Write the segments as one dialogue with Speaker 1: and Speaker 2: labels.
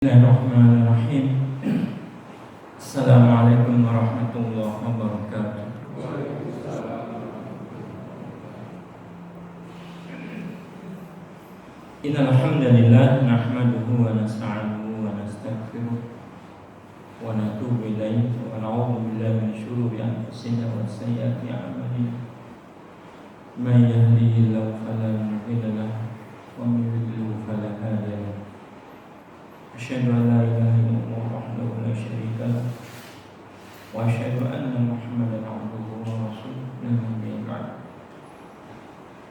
Speaker 1: Bismillahirrahmanirrahim. Assalamualaikum warahmatullahi wabarakatuh. Innal hamdalillah nahmaduhu wa nasta'inuhu wa nastaghfiruh wa natubu ilayhi wa na'udzu billahi min shururi anfusina wa sayyiati a'malina. May yahdihillahu fala mudilla lahu wa may yudlil fala hadiya lahu. Asyhadu an la ilaha illallah wahdahu la syarika lah wa asyhadu anna Muhammadan abduhu wa rasuluh la nabiyya ba'd.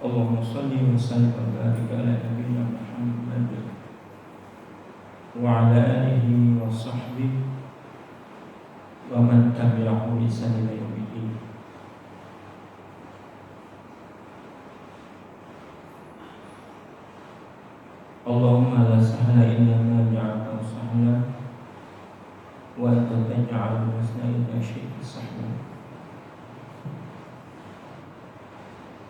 Speaker 1: Allahumma shalli wa sallim wa barik ala nabiyyina Muhammad wa ala alihi wa sahbihi wa man tabi'ahu bi ihsan ila yaumil. Allahumma la sahla illa ma ja'altahu sahla wa anta taj'alul husna idza syi'ta sahla.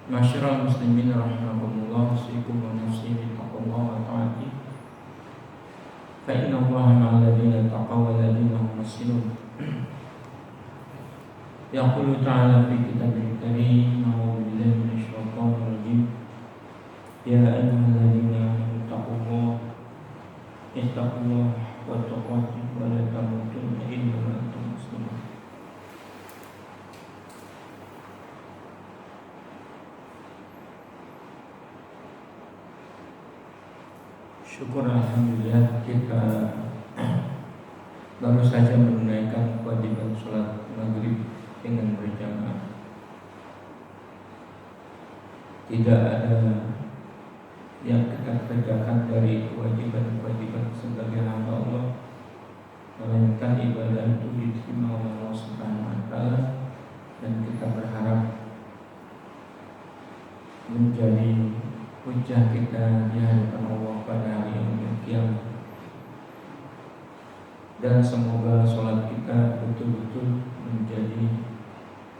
Speaker 1: Ma'asyiral muslimin rahimakumullah, usikum wa nafsi bi taqwallah wa ta'ati. Fa inna Allaha ma'al ladzina taqaw wal ladzina hum muhsinun. Yaqulu ta'ala fi kitabil karim, a'udzu billahi minasy syaithanir rajim. Ya ayyuhalladzina ittaqullah wa taqatih wa la tamutunna illa wa antum muslimun. Syukur alhamdulillah kita baru saja menunaikan kewajiban sholat maghrib dengan berjamaah. Tidak ada yang kita kerjakan dari kewajiban-kewajiban sebagai hamba Allah, melainkan ibadah itu diterima oleh Allah Subhanahu wa Ta'ala, dan kita berharap menjadi hujjah kita di hadapan Allah pada hari yaumil qiyamah. Dan semoga sholat kita betul-betul menjadi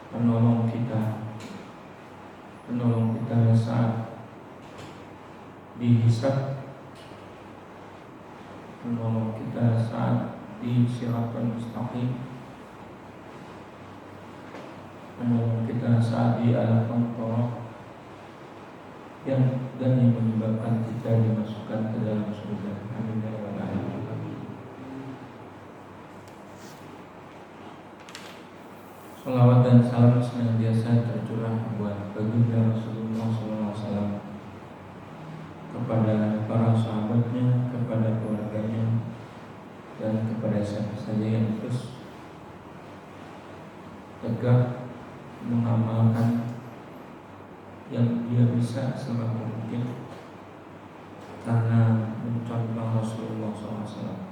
Speaker 1: penolong kita saat dihisab, menolong kita saat di siratal mustaqim, menolong kita saat di al-qantarah, yang menyebabkan kita dimasukkan ke dalam surga. Amin ya rabbal alamin. Salawat dan salam senantiasa tercurah buat baginda Rasulullah SAW, kepada para sahabatnya, kepada keluarganya, dan kepada siapa saja yang terus tegak mengamalkan yang dia bisa selama mungkin karena mencontoh Rasulullah SAW.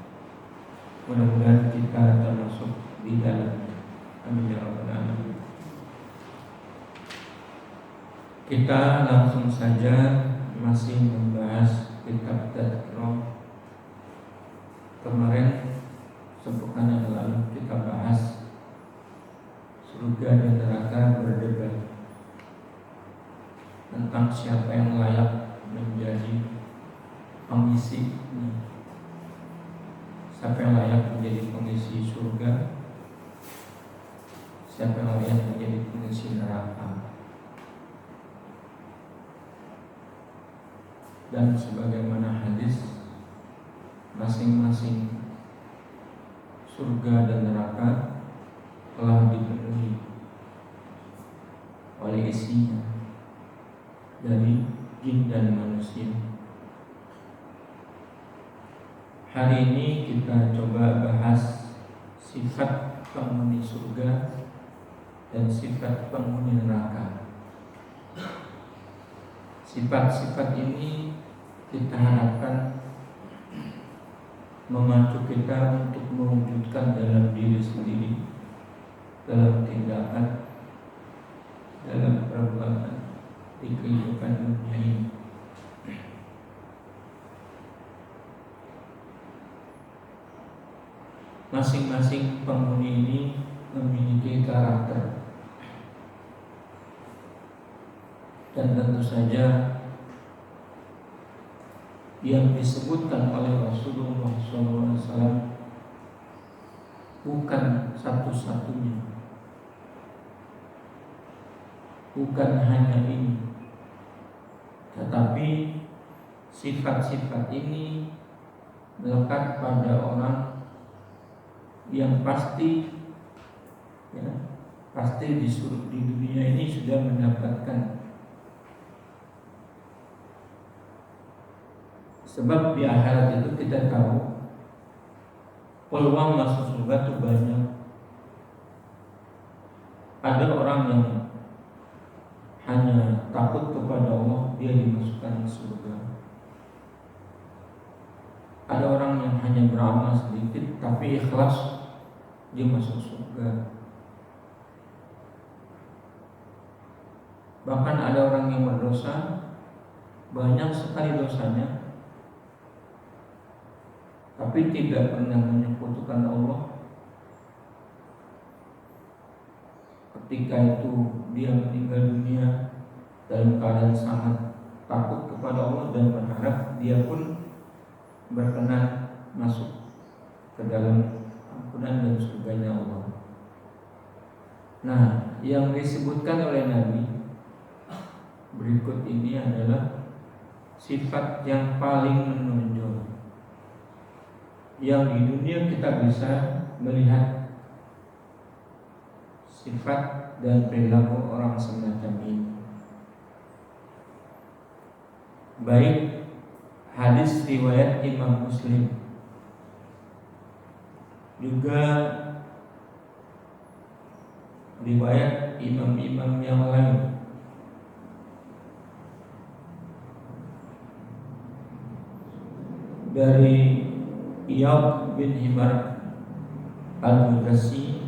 Speaker 1: Mudah-mudahan kita termasuk di dalamnya. Amin ya rabbal alamin. Kita langsung saja masih membahas kitab Tadhkirah. Kemarin sepekan yang lalu kita bahas surga dan neraka berdebat tentang siapa yang layak menjadi pengisi, siapa yang layak menjadi pengisi surga, siapa yang layak menjadi pengisi neraka. Dan sebagaimana hadis, masing-masing surga dan neraka telah dipenuhi oleh isinya dari jin dan manusia. Hari ini kita coba bahas sifat penghuni surga dan sifat penghuni neraka. Sifat-sifat ini kita harapkan memacu kita untuk mewujudkan dalam diri sendiri, dalam tindakan, dalam perbuatan di kehidupan dunia ini. Masing-masing penghuni ini memiliki karakter, dan tentu saja yang disebutkan oleh Rasulullah SAW bukan satu-satunya, bukan hanya ini, tetapi sifat-sifat ini melekat pada orang yang pasti, ya, pasti disuruh di dunia ini sudah mendapatkan. Sebab di akhirat itu kita tahu peluang masuk surga itu banyak. Ada orang yang hanya takut kepada Allah, dia dimasukkan surga. Ada orang yang hanya beramal sedikit tapi ikhlas, dia masuk surga. Bahkan ada orang yang berdosa, banyak sekali dosanya, tapi tidak pernah menyekutukan Allah. Ketika itu dia meninggal dunia dalam keadaan sangat takut kepada Allah dan berharap dia pun berkenan masuk ke dalam ampunan dan surganya Allah. Nah, yang disebutkan oleh Nabi berikut ini adalah sifat yang paling menonjol, yang di dunia kita bisa melihat sifat dan perilaku orang semacam ini. Baik hadis riwayat Imam Muslim, juga riwayat imam-imam yang lain. Dari Iyad bin Himar Al-Mudasi,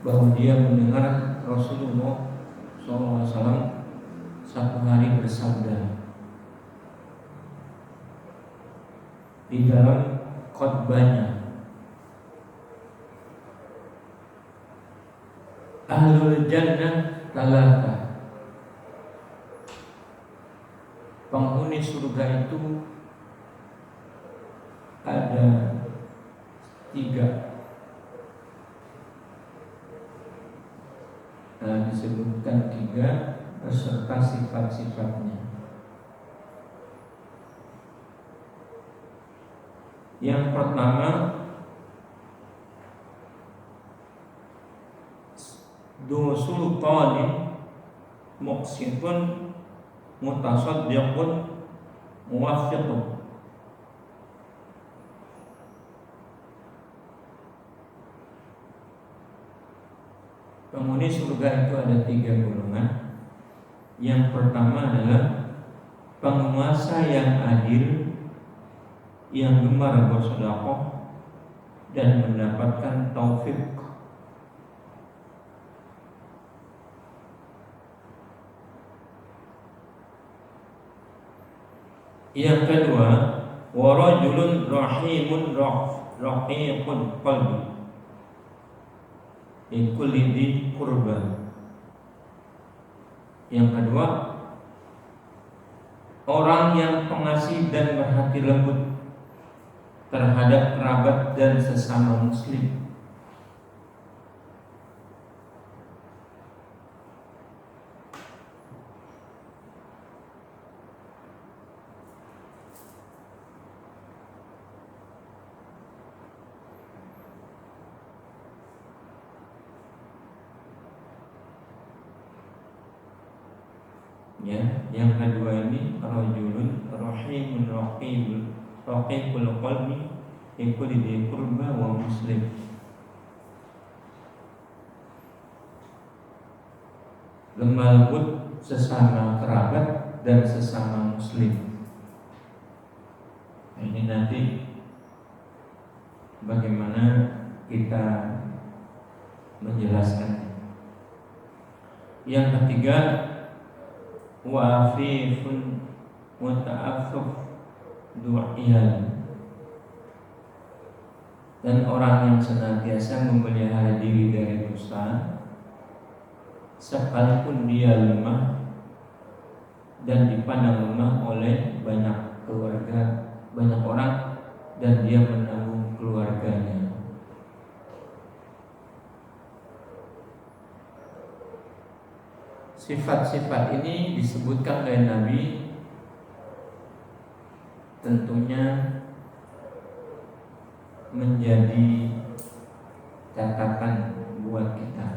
Speaker 1: bahwa dia mendengar Rasulullah SAW satu hari bersabda di dalam khutbahnya, Ahlul Jannah talata, penghuni surga itu ada 3. Nah, disebutkan 3 beserta sifat-sifatnya. Yang pertama, du sultanin muqsitun mutasaddiqun muwaffiqun. Penghuni surga itu ada 3 golongan. Yang pertama adalah penguasa yang adil, yang gemar bersedekah dan mendapatkan taufik. Yang kedua, warajulun rahimun raqiqun qalbi ikulli di qurba. Yang kedua, orang yang pengasih dan berhati lembut terhadap kerabat dan sesama muslim. Ya, yang kedua ini rajulun rahimun raqiqul qalbi ikulli di qurba wa muslim. Lemah lembut sesama kerabat dan sesama muslim. Nah, ini nanti bagaimana kita menjelaskannya. Yang ketiga, wa'afifun wa ta'affuf du'iyal, dan orang yang senantiasa memelihara diri dari dosa sekalipun dia lemah dan dipandang lemah oleh banyak keluarga, banyak orang, dan dia menanggung keluarganya. Sifat-sifat ini disebutkan oleh Nabi, tentunya menjadi catatan buat kita.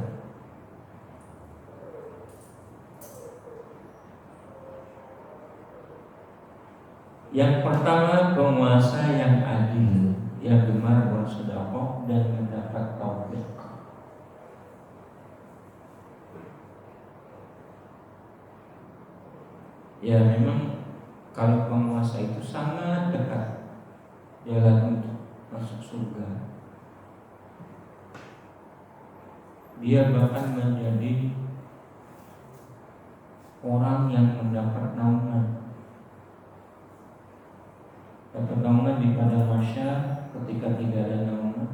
Speaker 1: Yang pertama, penguasa yang adil, yang gemar bersedekah dan mendapat taufik. Ya memang kalau penguasa itu sangat dekat jalan untuk masuk surga. Dia bahkan menjadi orang yang mendapat naungan. Dapat naungan di padang mahsyar ketika tidak ada naungan.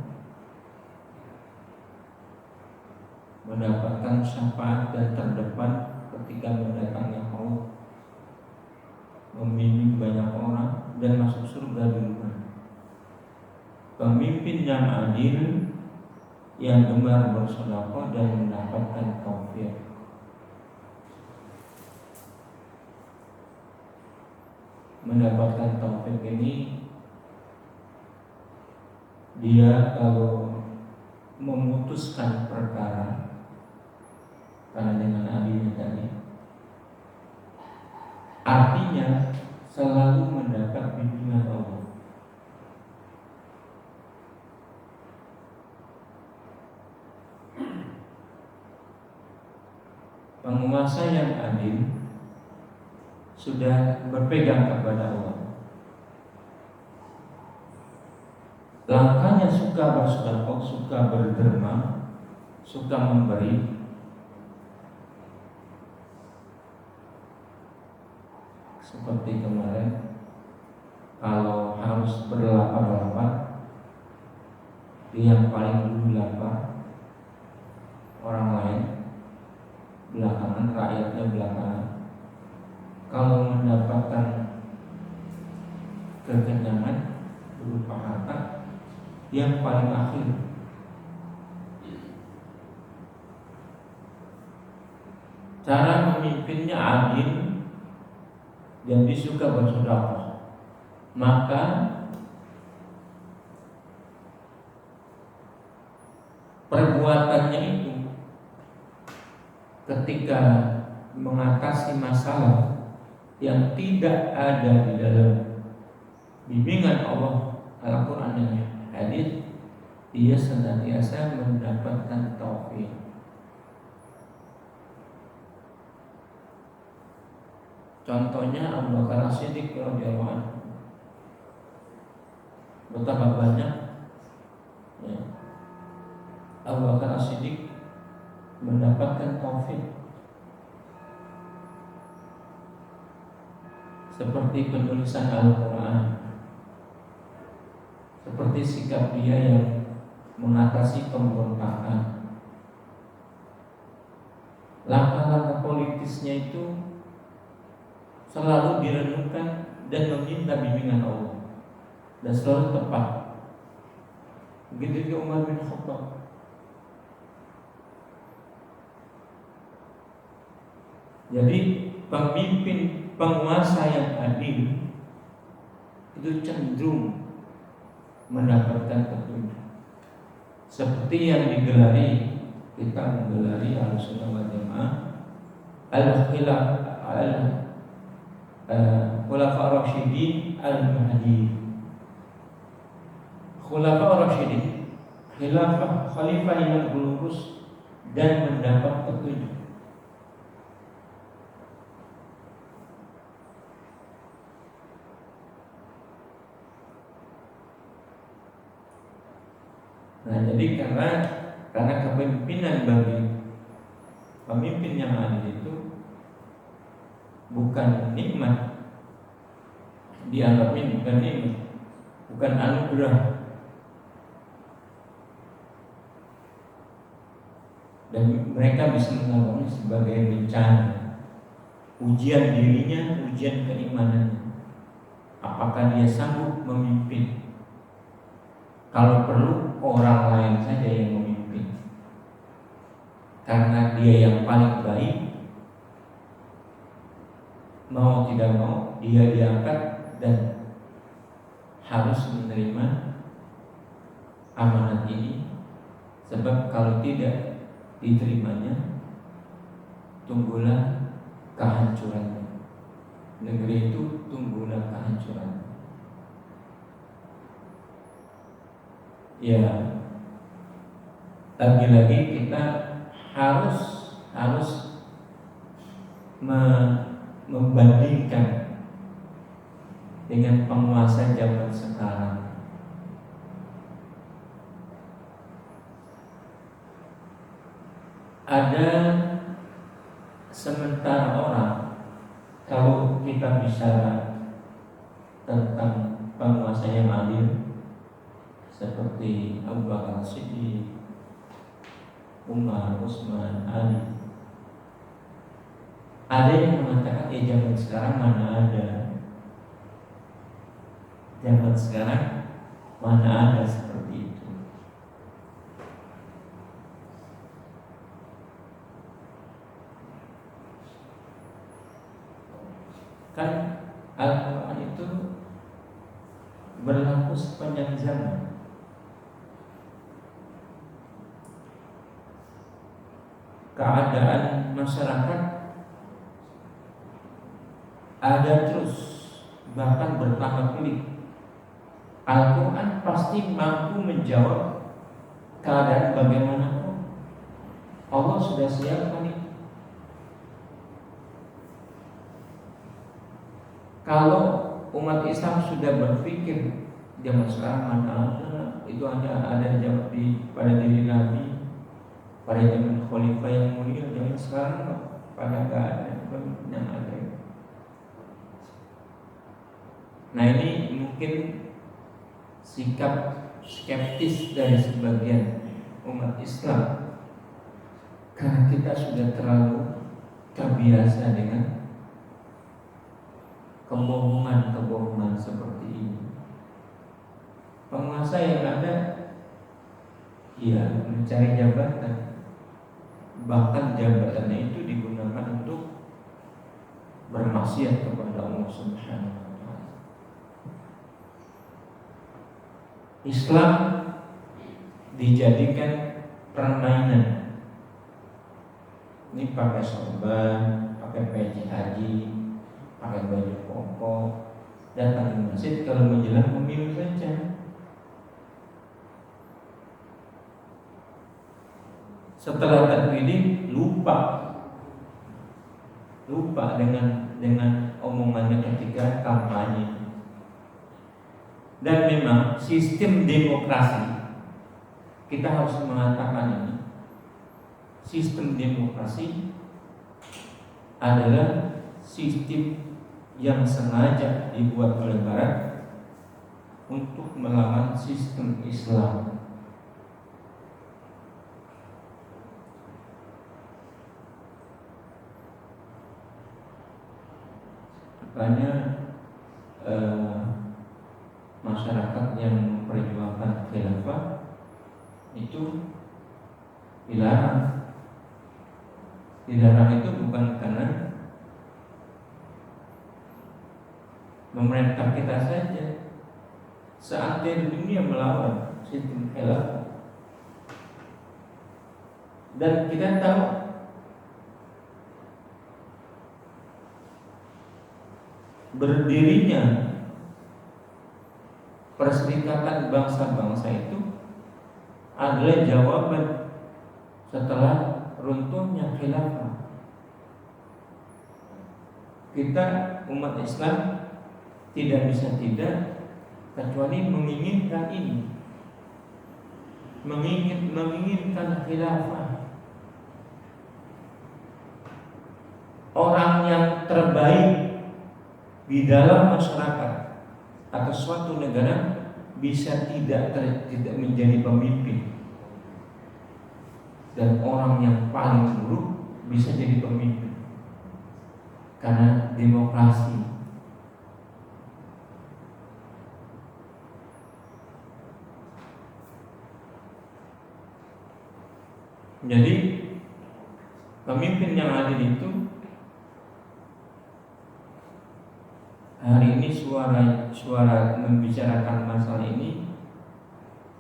Speaker 1: Mendapatkan syafaat dan terdepan ketika mendatangi maut. Membimbing banyak orang dan masuk surga duluan. Pemimpin yang adil, yang gemar bersedekah dan mendapatkan taufik. Mendapatkan taufik ini, dia kalau memutuskan perkara karena dengan adilnya tadi, artinya selalu mendapat bimbingan Allah. Penguasa yang adil sudah berpegang kepada Allah. Langkahnya suka bersedekah, suka berderma, suka memberi. Seperti kemarin, kalau harus berlapar-lapar, dia yang paling dulu lapar, orang lain belakangan, rakyatnya belakangan. Kalau mendapatkan kekenyangan berupa harta, yang paling akhir. Cara memimpinnya adil dan disuka bersedekah, maka perbuatannya itu ketika mengatasi masalah yang tidak ada di dalam bimbingan Allah, Al-Quran dan hadis, dia senantiasa mendapatkan taufik. Contohnya Abu Bakar As-Siddiq radhiyallahu anhu. Betapa banyak ya, Abu Bakar As-Siddiq mendapatkan taufik. Seperti penulisan Al-Quran, seperti sikap dia yang mengatasi pemberontakan. Langkah-langkah politisnya itu selalu direnungkan dan meminta bimbingan Allah, dan selalu tepat. Begitu juga Umar bin Khattab. Jadi pemimpin, penguasa yang adil itu cenderung mendapatkan petunjuk. Seperti yang digelari, kita menggelari Ahlussunnah wal Jamaah al-khilaf Khulafa Rasyidin al-Mahdi. Khulafa Rasyidin, khalifah yang lurus dan mendapat petunjuk. Nah, jadi karena kepemimpinan bagi pemimpin yang adil itu bukan nikmat, dianggap ini bukan nikmat, bukan anugerah, dan mereka bisa menganggapnya sebagai bencana. ujian dirinya, ujian keimanannya. Apakah dia sanggup memimpin? Kalau perlu orang lain saja yang memimpin, karena dia yang paling baik. Mau tidak mau dia diangkat dan harus menerima amanat ini. Sebab kalau tidak diterimanya, tunggulah kehancurannya. Negeri itu tunggulah kehancurannya. Ya, lagi-lagi kita harus membandingkan dengan penguasa zaman sekarang. Ada sementara orang, kalau kita bicara tentang penguasa yang adil seperti Abu Bakar Siddiq, Umar, Utsman, Ali, ada yang mengatakan zaman sekarang mana ada, zaman sekarang mana ada seperti itu. Kan Al-Quran itu berlaku sepanjang zaman. Keadaan masyarakat ada terus, bahkan bertambah pilih. Al-Quran pasti mampu menjawab keadaan bagaimanapun. Allah sudah siapkan itu. Kalau umat Islam sudah berpikir zaman sekarang mana ada, itu hanya ada jawab pada diri Nabi, pada zaman Khalifah yang mulia. Zaman sekarang pada nggak ada yang ada. Nah, ini mungkin sikap skeptis dari sebagian umat Islam, karena kita sudah terlalu terbiasa dengan kebohongan seperti ini. Penguasa yang ada, ya, mencari jabatan, bahkan jabatannya itu digunakan untuk bermaksiat kepada Allah Subhanahu wa Ta'ala. Islam dijadikan permainan. Ini pakai sorban, pakai peci haji, pakai baju koko, datang ke masjid kalau menjelang pemilu saja. Setelah takbir lupa dengan omongannya ketika kampanye. Dan memang sistem demokrasi, kita harus mengatakan ini, sistem demokrasi adalah sistem yang sengaja dibuat oleh Barat untuk melawan sistem Islam. Makanya masyarakat yang memperjuangkan khilafah itu dilarang. Dilarang itu bukan karena memerintah kita saja. Seantero dunia melawan sistem khilafah. Dan kita tahu berdirinya Perserikatan Bangsa-Bangsa itu adalah jawaban setelah runtuhnya khilafah. Kita umat Islam tidak bisa tidak kecuali menginginkan ini, menginginkan khilafah. Orang yang terbaik di dalam masyarakat atau suatu negara bisa tidak menjadi pemimpin, dan orang yang paling buruk bisa jadi pemimpin. karena demokrasi. Jadi pemimpin yang adil itu hari ini suara membicarakan masalah ini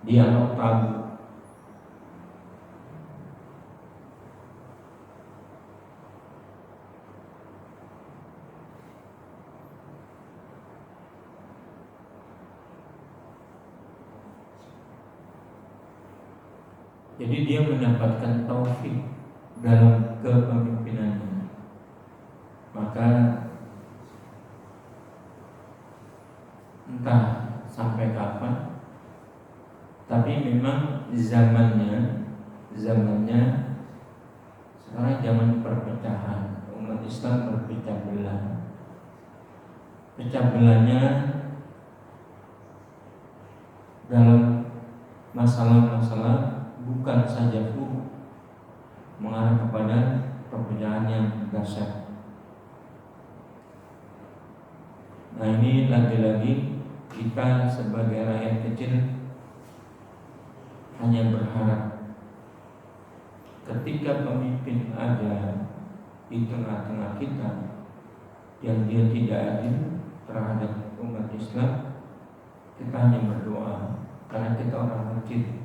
Speaker 1: dianggap tabu. Jadi dia mendapatkan taufik dalam kepemimpinannya. Maka entah sampai kapan, tapi memang zamannya sekarang zaman perpecahan, umat Islam berpecah belah. Pecah belahnya dalam masalah-masalah bukan saja mengarah kepada perpecahan yang dahsyat. Nah, ini lagi-lagi kita sebagai rakyat kecil hanya berharap ketika pemimpin ada di tengah-tengah kita yang dia tidak adil terhadap umat Islam, kita hanya berdoa karena kita orang kecil.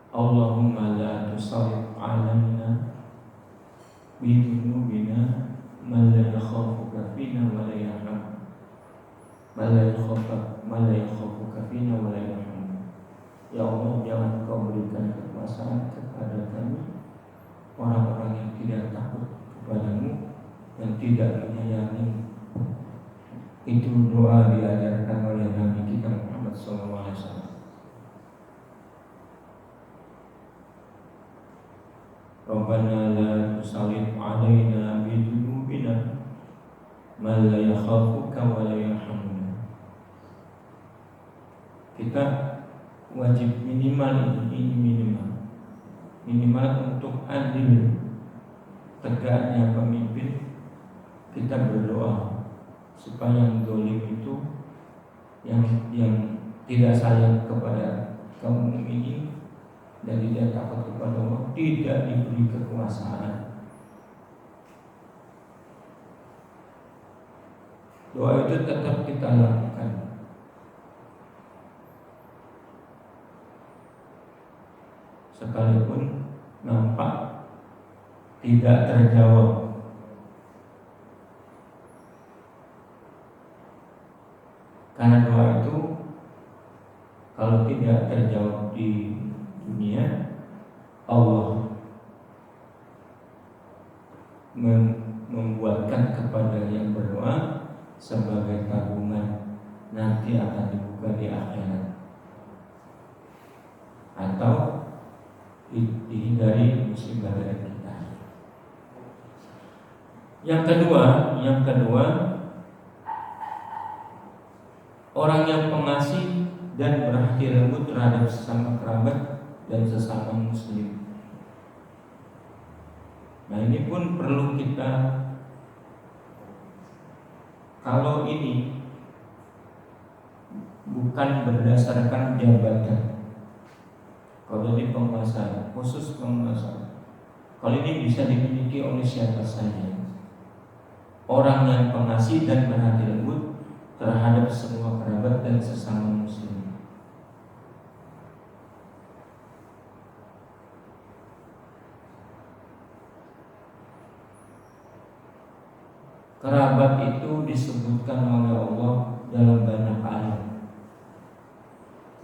Speaker 1: Allahumma la tusallit alaina bidunubina man la yakhafuka fina wa la yarham man la yakhafuka fina wa la yarham. Ya Allah, jangan Kau berikan kekuasaan kepada kami orang-orang yang tidak takut kepadamu dan tidak menyayangi. Itu doa diajarkan oleh Nabi kita Muhammad SAW. Rabbana la tusallit alaina bidunubina man la yakhafuka wa la yarhamuna. Kita wajib minimal untuk adil tegaknya pemimpin. Kita berdoa supaya yang zalim itu yang tidak sayang kepada kaum mukminin dan tidak takut kepada Allah tidak diberi kekuasaan. Doa itu tetap kita lakukan. Sekalipun nampak tidak terjawab. Karena doa itu kalau tidak terjawab di dunia, Allah membuatkan kepada yang berdoa sebagai tabungan nanti akan dibuka di akhirat atau dihindari musibah dari kita. Yang kedua, orang yang pengasih dan berhati lembut terhadap sesama kerabat dan sesama muslim. Nah, ini pun perlu kita, kalau ini bukan berdasarkan jabatan, kalau ini penguasa, khusus penguasa, kalau ini bisa dimiliki oleh siapa saja. Orang yang pengasih dan berhati lembut terhadap semua kerabat dan sesama muslim. Kerabat itu disebutkan oleh Allah dalam banyak ayat.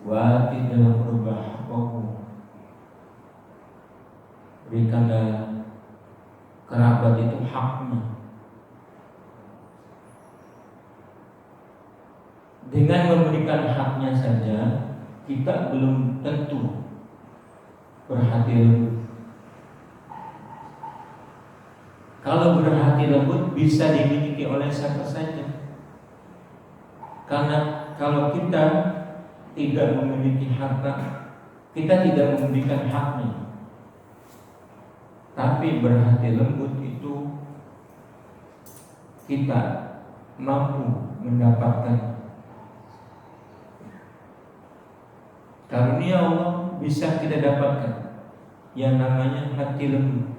Speaker 1: Wa dalam rubah haqqahu. Berikanlah kerabat itu haknya. Dengan memberikan haknya saja, kita belum tentu berhati lembut. Kalau berhati lembut bisa dimiliki oleh siapa saja. Karena kalau kita tidak memiliki harta, kita tidak memberikan haknya. Tapi berhati lembut itu kita mampu mendapatkan karunia Allah, bisa kita dapatkan yang namanya hati lembut,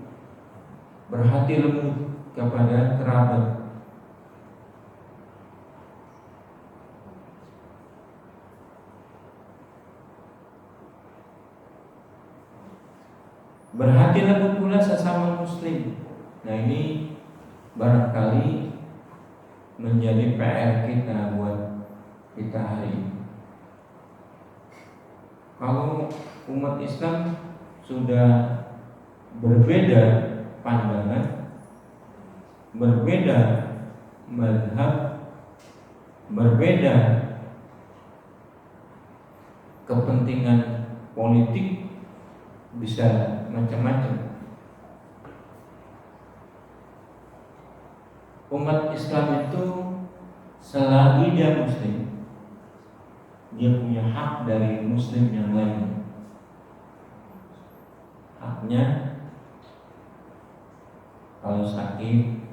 Speaker 1: berhati lembut kepada kerabat. Berhati lembut pula sesama muslim. Nah, ini barangkali menjadi PR kita buat kita hari ini. Kalau umat Islam sudah berbeda pandangan, berbeda mazhab, berbeda kepentingan politik, bisa macam-macam. Umat Islam itu selagi dia muslim, dia punya hak dari muslim yang lain. Haknya kalau sakit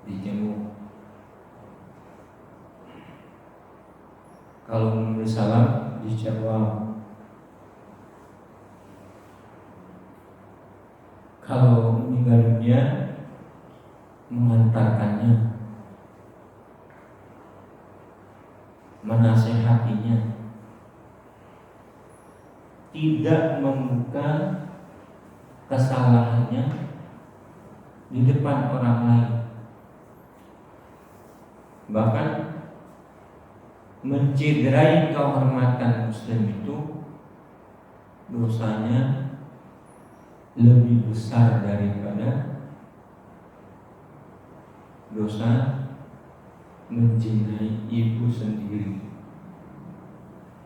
Speaker 1: dijenguk, kalau memberi salam dijawab, kalau meninggal dunia mengantarkannya, menasehatinya, tidak membuka kesalahannya di depan orang lain, bahkan menciderai kehormatan muslim itu dosanya lebih besar daripada dosa mencintai ibu sendiri.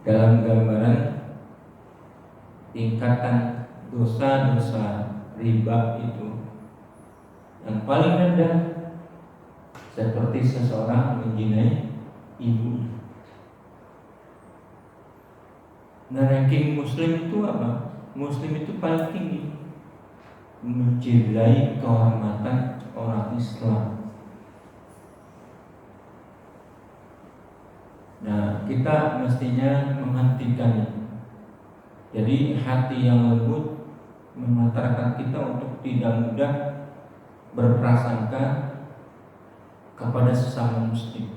Speaker 1: Dalam gambaran tingkatan dosa-dosa riba itu, yang paling rendah seperti seseorang menzinai ibu. Nah, ranking muslim itu apa? Muslim itu paling tinggi, mencintai kehormatan orang Islam. Nah, kita mestinya menghentikan. Jadi hati yang lembut mengantarkan kita untuk tidak mudah berprasangka kepada sesama muslim.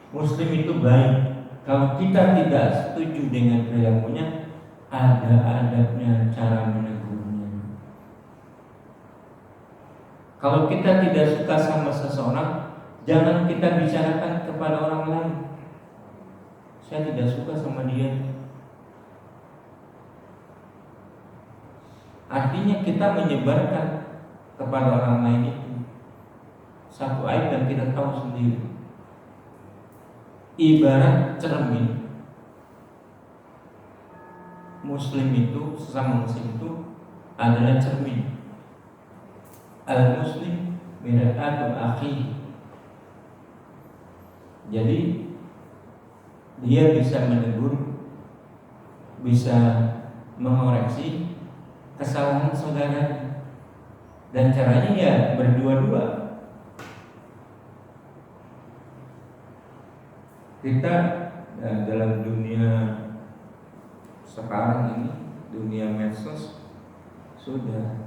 Speaker 1: Muslim itu baik. Kalau kita tidak setuju dengan perilakunya, ada adabnya cara menegurnya. Kalau kita tidak suka sama seseorang, jangan kita bicarakan kepada orang lain. Saya tidak suka sama dia. Artinya kita menyebarkan kepada orang lain itu satu aib dan kita tahu sendiri. Ibarat cermin. Muslim itu, sesama muslim itu adalah cermin. Al-muslim mir'atu akhi. Jadi dia bisa menegur, bisa mengoreksi kesalahan saudaranya, dan caranya ya berdua-dua. Kita dalam dunia sekarang ini, dunia medsos, sudah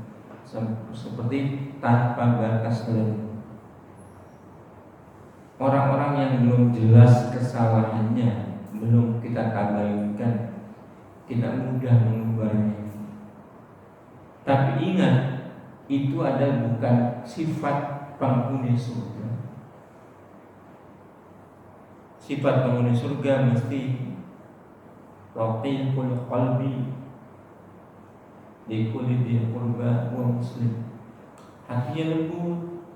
Speaker 1: seperti tanpa batas lagi. Orang-orang yang belum jelas kesalahannya, belum kita tabayunkan, tidak mudah mengubahnya. Tapi ingat, itu adalah bukan sifat penghuni surga. Sifat penghuni surga mesti raqiqul qalbi li kulli dhi qurba wa muslim. Hatinya lembut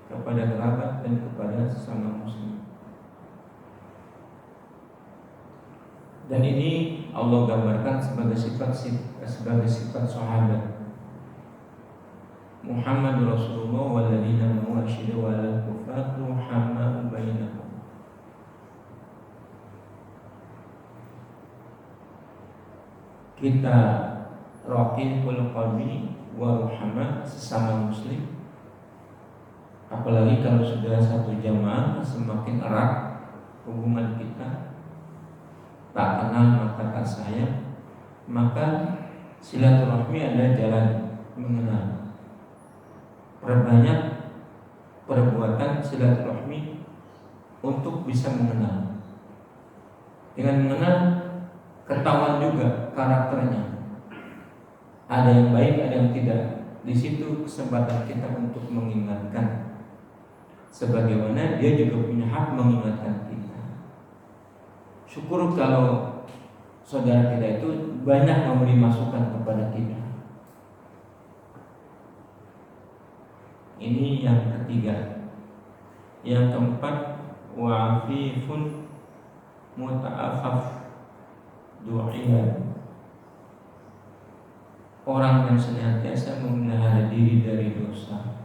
Speaker 1: kepada kerabat dan kepada sesama muslim. Dan ini Allah gambarkan sebagai sifat sahabat. Muhammad Rasulullah walladzina ma'ahu asyiddu 'alal kuffar ruhamaa'u bainahum. kita raqibul qalbi wa ruhama sesama muslim, apalagi kalau sudah satu jamaah semakin erat hubungan kita, tak kenal maka tak sayang, maka silaturahmi adalah jalan mengenal. Perbanyak perbuatan silaturahmi untuk bisa mengenal. Dengan mengenal ketahuan juga karakternya. Ada yang baik, ada yang tidak. Di situ kesempatan kita untuk mengingatkan. Sebagaimana dia juga punya hak mengingatkan kita. Syukur kalau saudara kita itu banyak memberi masukan kepada kita. Ini yang ketiga. Yang keempat, wa'afifun muta'afaf du'iya, orang yang senantiasa memelihara diri dari dosa.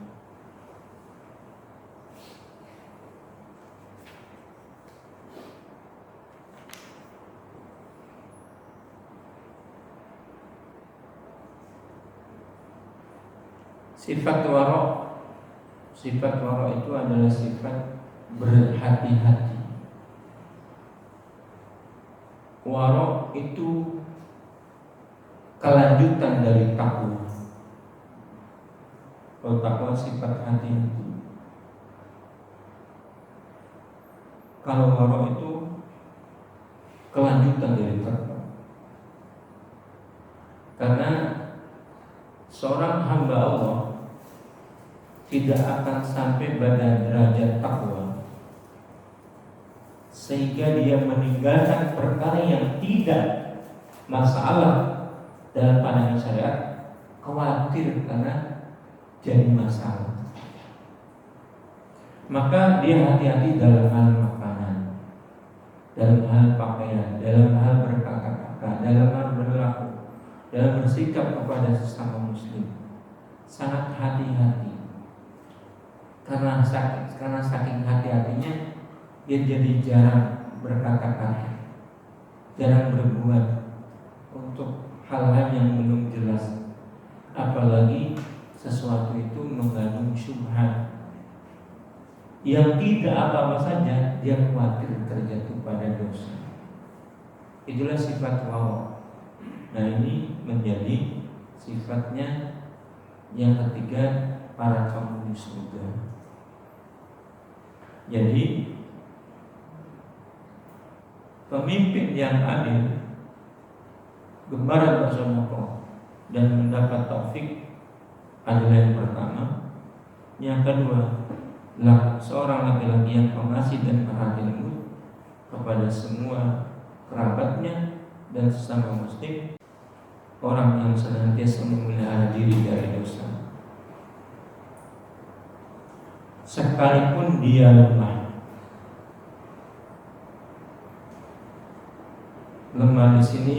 Speaker 1: Sifat waro itu adalah sifat berhati-hati. Waro itu kelanjutan dari takwa. Kalau takwa sifat hati-hati, kalau waro itu kelanjutan dari takwa. Karena seorang hamba Allah tidak akan sampai pada derajat takwa sehingga dia meninggalkan perkara yang tidak masalah dalam pandangan syariat, khawatir karena jadi masalah. Maka dia hati-hati dalam hal makanan, dalam hal pakaian, dalam hal berkata-kata, dalam hal berlaku, dalam bersikap kepada sesama muslim. Sangat hati-hati. Karena saking hati-hatinya, dia jadi jarang berkata-kata, jarang berbuat untuk hal-hal yang belum jelas, apalagi sesuatu itu mengandung syubhat yang tidak apa-apa saja dia khawatir terjatuh pada dosa. Itulah sifat waro. Nah, ini menjadi sifatnya yang ketiga para penghuni surga. Jadi pemimpin yang adil, gembara bersama dan mendapat taufik adalah yang pertama. Yang kedua, seorang laki-laki yang pengasih dan perhati lembut kepada semua kerabatnya dan sesama muslim, orang yang senantiasa memelihara diri dari dosa. Sekalipun dia lemah. Lemah di sini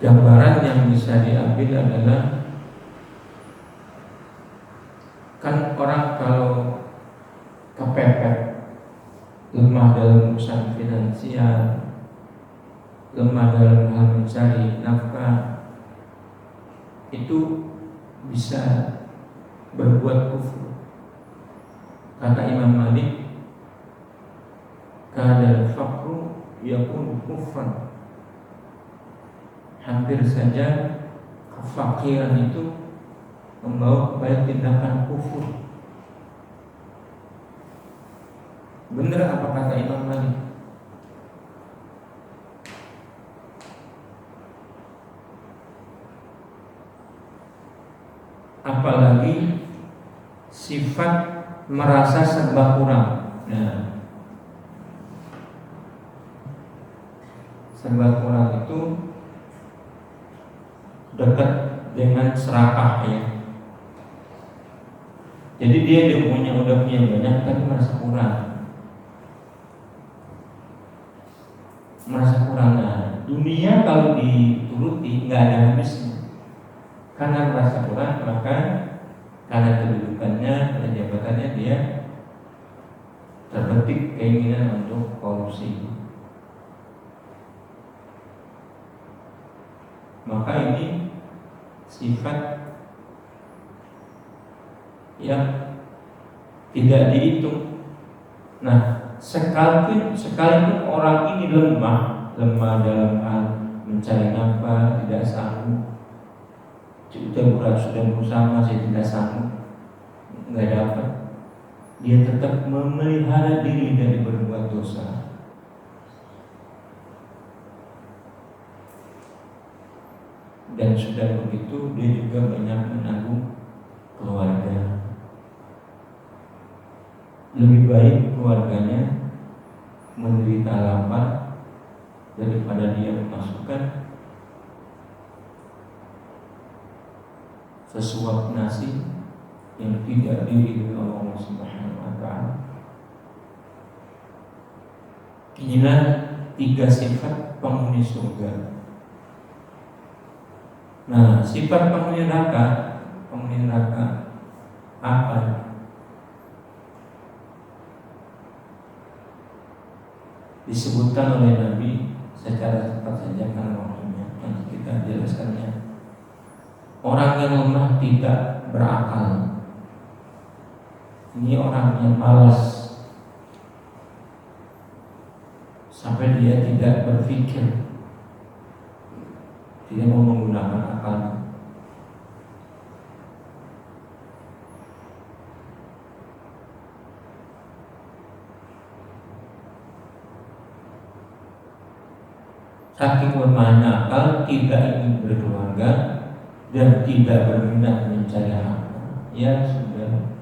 Speaker 1: gambaran yang bisa diambil adalah, kan orang kalau kepepet, lemah dalam urusan finansial, lemah dalam hal mencari nafkah, itu bisa berbuat kufur. Kata Imam Malik, kadal faqru yakun kufran. Hampir saja kefakiran itu membawa kepada tindakan kufur. Benar apa kata Imam Malik? Apalagi sifat merasa serba kurang. Nah, serba kurang itu dekat dengan serakah, ya. Jadi dia udah punya banyak tapi merasa kurang. Nah, dunia kalau dituruti nggak ada habisnya. Karena merasa kurang, maka karena kedudukannya, karena jabatannya, dia terbetik keinginan untuk korupsi. Maka ini sifat yang tidak dihitung. Nah, sekalipun orang ini lemah dalam hal mencari nafkah, tidak sanggup, sudah berusaha masih tidak sanggup, nggak dapat, dia tetap memelihara diri dari berbuat dosa. Dan sudah begitu dia juga banyak menanggung keluarga. Lebih baik keluarganya menderita lapar daripada dia memasukkan sesuap nasi yang tidak diridhoi Allah Subhanahu wa taala. Inilah 3 sifat penghuni surga. Nah, sifat penghuni neraka apa? Disebutkan oleh Nabi secara cepat saja karena waktunya, nanti kita jelaskannya. Orang yang lemah tidak berakal, ini orang yang malas sampai dia tidak berpikir, tidak mau menggunakan akalnya. Saking lemahnya akal, tidak ingin berkeluarga dan tidak berminat mencari harta. Ya sudah,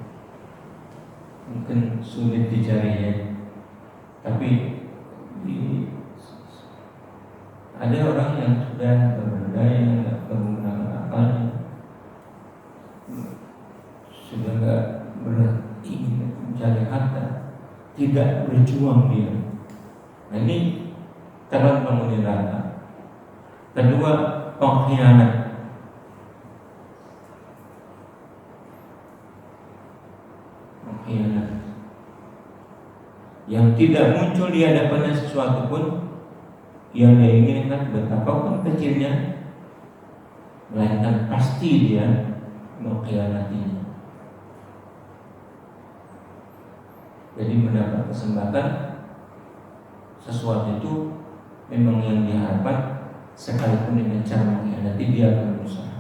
Speaker 1: mungkin sulit dicarinya, tapi ada orang yang sudah berberdaya, menggunakan akalnya, sudah nggak ingin mencari harta, tidak berjuang dia. Nah, ini calon penghuni neraka. Kedua, pengkhianat. Yang tidak muncul di hadapannya sesuatu pun yang dia inginkan, betapapun kecilnya, melainkan pasti dia mengkhianatinya. Jadi mendapat kesempatan, sesuatu itu memang yang diharapkan, sekalipun dengan cara mengkhianati, dia akan berusaha.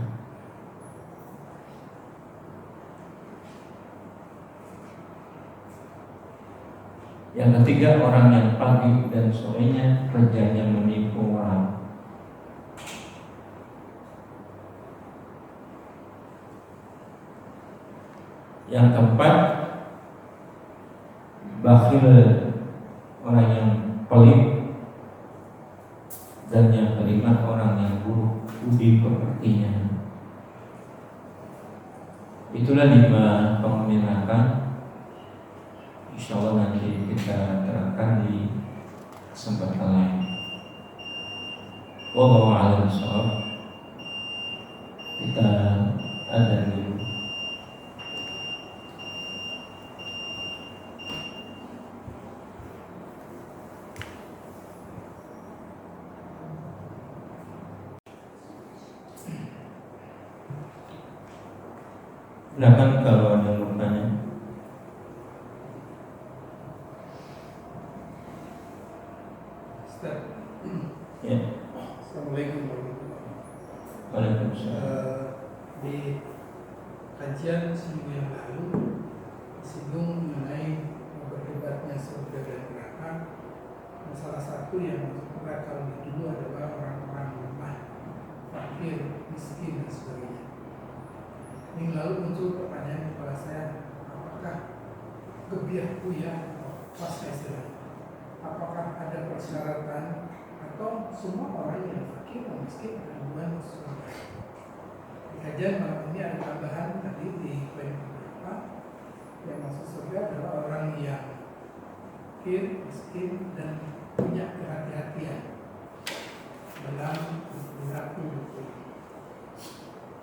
Speaker 1: Yang ketiga, orang yang pagi dan sorenya kerjanya menipu orang. Yang keempat, bakhil, orang yang pelit. Dan yang kelima, orang yang buruk budi pekertinya. Itulah 5 penghuni neraka. Insya Allah nanti kita terangkan di kesempatan lain. Wallahu a'lam bishawab. Kita adzan dulu. Silakan kalau ada yang bertanya. Ya.
Speaker 2: Assalamualaikum warahmatullahi wabarakatuh.
Speaker 1: Waalaikumsalam.
Speaker 2: Di kajian seminggu yang lalu disinggung mengenai berdebatnya surga dan neraka. Salah satu yang masuk neraka lebih dulu adalah orang-orang lemah, fakir, miskin dan sebagainya. Minggu lalu muncul pertanyaan di kepala saya, apakah gebiah kuya atau pasca istilahnya? Apakah ada persyaratan atau semua orang yang fakir dan miskin berhubungan surga? Di kajian malam ini ada tambahan tadi di poin beberapa yang masuk surga adalah orang yang fakir, miskin dan punya kehati-hatian dalam perilaku.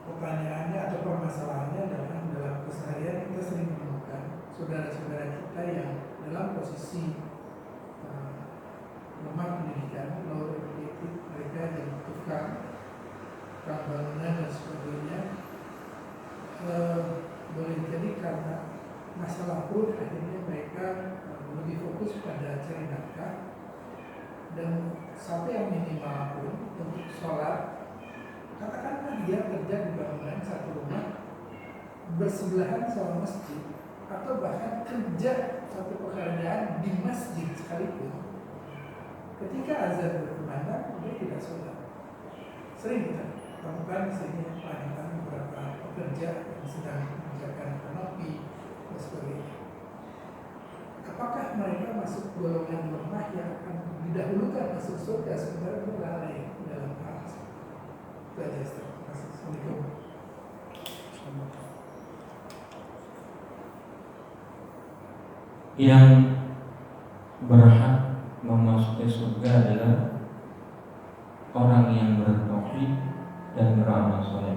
Speaker 2: Pertanyaannya atau permasalahannya adalah dalam keseharian kita sering menemukan saudara-saudara kita yang dalam posisi lemah pendidikan, low educated, mereka yang tukang bangunan dan sebagainya. Boleh jadi karena masalah perut akhirnya mereka lebih fokus pada cari nafkah, dan sampai yang minimal pun untuk sholat, katakanlah dia kerja di bangunan satu rumah bersebelahan sama masjid, atau bahkan kerja satu pekerjaan di masjid sekalipun, ketika azan berkumandang dia tidak sholat. Sering kita temukan misalnya beberapa pekerja yang sedang mengerjakan kanopi dan sebagainya. Apakah mereka masuk golongan lemah yang akan didahulukan masuk surga sementara berlalai dalam hal itu aja. Assalamualaikum.
Speaker 1: Yang berhak memasuki surga adalah orang yang bertauhid dan beramal soleh.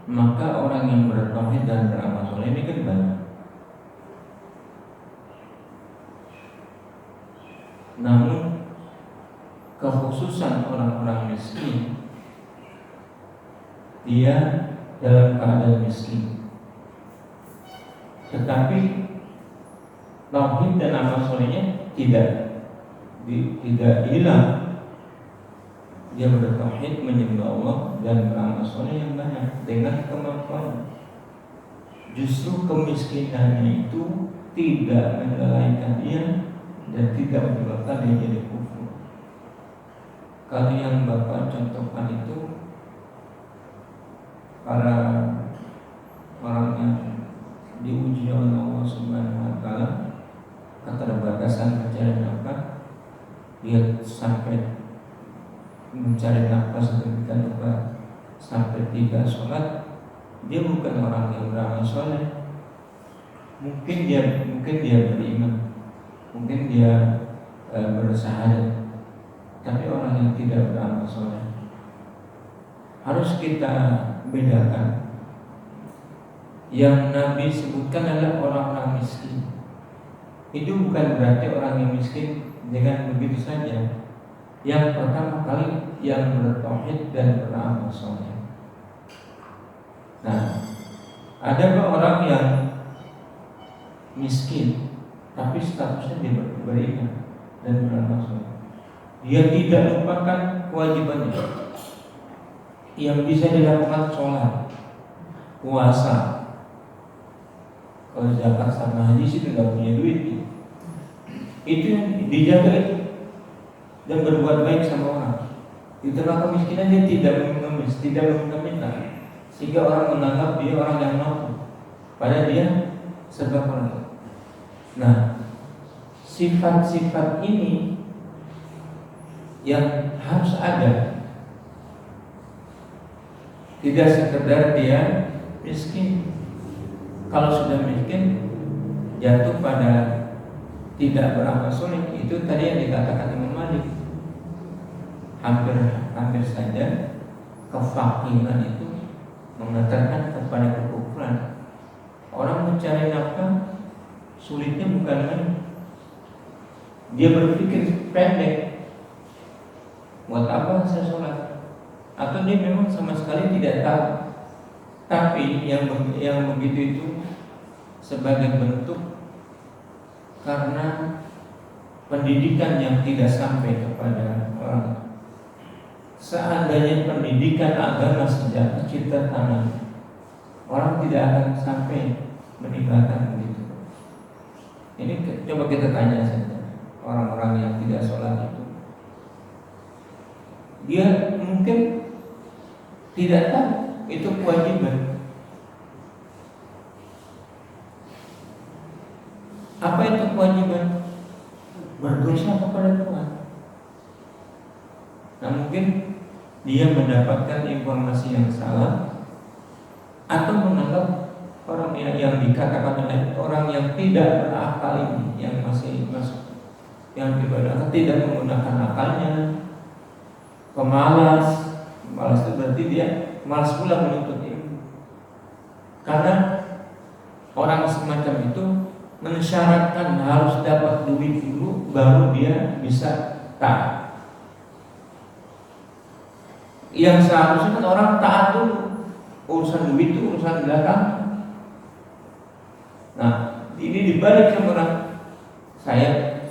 Speaker 1: Maka orang yang bertauhid dan beramal soleh ini kan banyak. Namun kekhususan orang-orang miskin, dia dalam keadaan miskin, tetapi tauhid dan amal solehnya tidak hilang. Dia bertauhid, menyembah Allah dan beramal soleh yang banyak dengan kemampuan. Justru kemiskinannya itu tidak melalaikan dia dan tidak menyebabkan dia jadi kufur. Kalau yang Bapak contohkan itu para orang yang diuji oleh Allah Subhanahu wa Ta'ala, keterbatasan mencari nafkah, dia sampai mencari nafkah sedemikian rupa sampai tidak sholat. Dia bukan orang yang beramal soleh. Mungkin dia beriman, mungkin dia bersyahadat, tapi orang yang tidak beramal soleh. Harus kita bedakan. Yang Nabi sebutkan adalah orang-orang miskin. Itu bukan berarti orang yang miskin dengan begitu saja. Yang pertama kali yang bertauhid dan beramal soleh. Nah, ada orang yang miskin tapi statusnya dia beriman dan beramal soleh. Dia tidak lupakan kewajibannya. Yang bisa dilakukan sholat, puasa. Kalau zakat sama haji sih tidak punya duit. Itu yang dijaga itu, dan berbuat baik sama orang. Di tengah kemiskinan dia tidak mengemis, tidak meminta, sehingga orang menganggap dia orang yang mampu, padahal dia serba kurang. Nah, sifat-sifat ini yang harus ada. Tidak sekedar dia miskin. Kalau sudah miskin, jatuh pada tidak beramal soleh. Itu tadi yang dikatakan Imam Malik. Hampir saja kefakiran itu mengatakan kepada kekufuran. Orang mencari nafkah sulitnya bukan main. Dia berpikir pendek. Buat apa saya sholat? Atau dia memang sama sekali tidak tahu. Tapi yang begitu itu sebagai bentuk karena pendidikan yang tidak sampai kepada orang. Seandainya pendidikan agama sejak kecil tertanam, orang tidak akan sampai meninggalkan begitu. Ini coba kita tanya saja orang-orang yang tidak sholat itu. Dia mungkin tidak tahu itu kewajiban. Apa itu kewajiban? Berdosa kepada Tuhan. Nah, mungkin dia mendapatkan informasi yang salah atau menganggap orang yang dikatakan oleh orang yang tidak berakal ini, yang masih masuk, yang ibadah tidak menggunakan akalnya, pemalas itu berarti dia malas pula menuntut ilmu. Karena orang semacam itu mensyaratkan harus dapat duit dulu baru dia bisa taat. Yang seharusnya kan orang taat dulu, urusan duit itu urusan belakang. Nah, ini dibalik sama orang.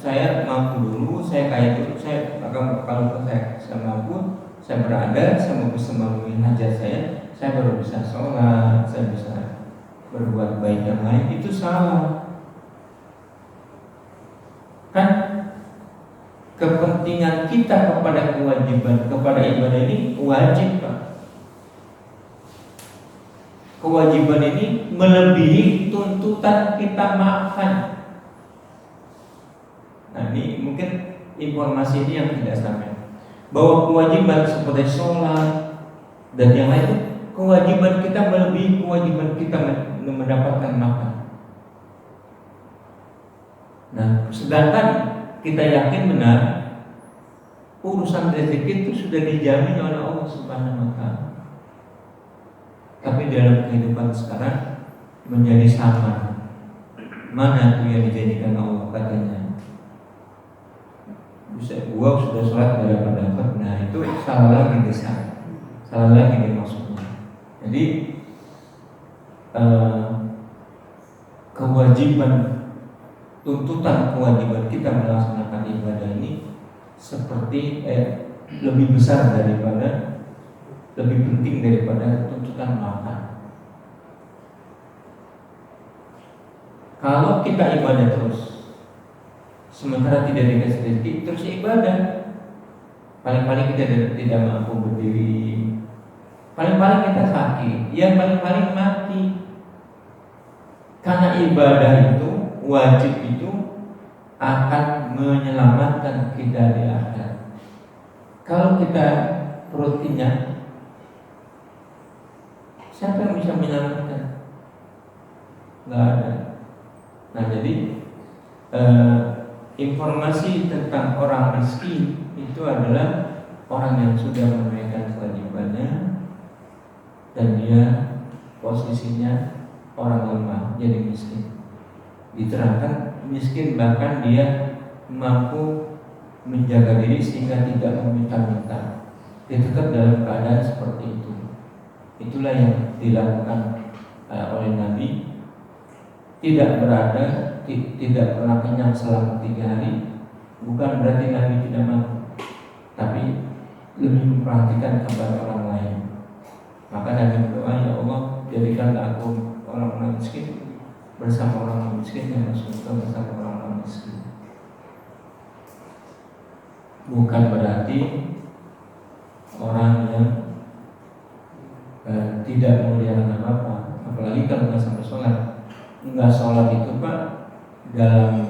Speaker 1: Saya mampu dulu, saya kaya dulu, saya kalau saya mampu, saya berada, saya bisa memenuhi hajat saya baru bisa sholat, saya bisa berbuat baik yang lain. Itu salah. Kan kepentingan kita kepada kewajiban, kepada ibadah ini wajib, Pak. Kewajiban ini melebihi tuntutan kita maafkan. Nah, ini mungkin informasi ini yang tidak sampai, bahwa kewajiban seperti sholat dan yang lain itu kewajiban kita melebihi kewajiban kita mendapatkan makan. Nah, sedangkan kita yakin benar urusan rezeki itu sudah dijamin oleh Allah Subhanahu wa Ta'ala. Tapi dalam kehidupan sekarang menjadi sama. Mana tuh yang dijadikan Allah katanya? Gua sudah sholat gak dapat. Nah, itu salah lagi besar, salah lagi nih maksudnya. Jadi kewajiban, tuntutan kewajiban kita melaksanakan ibadah ini seperti lebih besar daripada, lebih penting daripada tuntutan makan. Kalau kita ibadah terus sementara tidak dikasih rezeki, terus ibadah, paling-paling kita tidak mampu berdiri, paling-paling kita sakit, yang paling-paling mati. Karena ibadah itu, wajib itu akan menyelamatkan kita di akhirat. Kalau kita rutinnya, siapa yang bisa menyelamatkan? Nggak ada. Nah, jadi informasi tentang orang miskin itu adalah orang yang sudah menunaikan kewajibannya dan dia posisinya orang lemah, jadi miskin. Diterangkan miskin bahkan dia mampu menjaga diri sehingga tidak meminta-minta. Dia tetap dalam keadaan seperti itu. Itulah yang dilakukan oleh Nabi. Tidak berada, tidak pernah kenyang selama 3 hari. Bukan berarti Nabi tidak mampu, tapi lebih memperhatikan kepada orang lain. Maka Nabi berdoa, ya Allah, jadikanlah aku orang-orang miskin bersama orang miskin yang surga bersama orang miskin. Bukan berarti orang yang tidak memelihara apa-apa, apalagi kalau nggak sampai sholat. Nggak sholat itu, Pak, dalam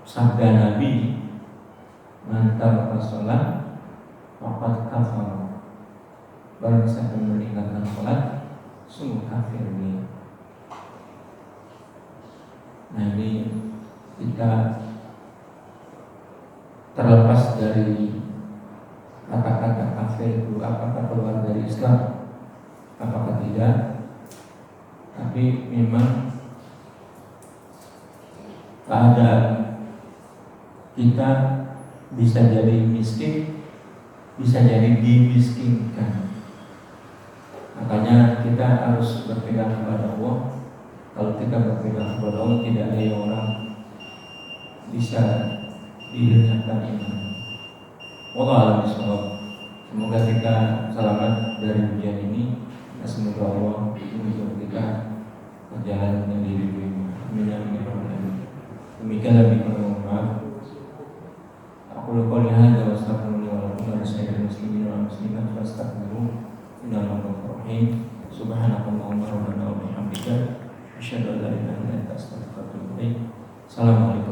Speaker 1: sabda Nabi, mantar pas sholat wafat kafir. Barang siapa meninggalkan sholat, sungguh kafir dia. Nah, ini kita terlepas dari kata-kata kafir itu, apakah keluar dari Islam, apakah tidak. Tapi memang keadaan kita bisa jadi miskin, bisa jadi dimiskinkan. Makanya kita harus berpegang kepada Allah. Kalau kita berpegang kepada Allah, tidak ada yang orang bisa dihilangkan iman. Wallahu a'lam bishawab. Semoga kita selamat dari ujian ini. Semoga Allah menunjukkan kita perjalanan yang diridhoi. Amin. Demikianlah mohon maaf. Aku qouli hadza wa astaghfirullah wa lakum wa lisa'iril muslimin wal muslimat fastaghfiruhu innahu ghafurur rahim. Subhanakallahumma rabbana wa bihamdika asyhadu an la ilaha illa anta astaghfiruka wa atubu ilaik. Assalamualaikum.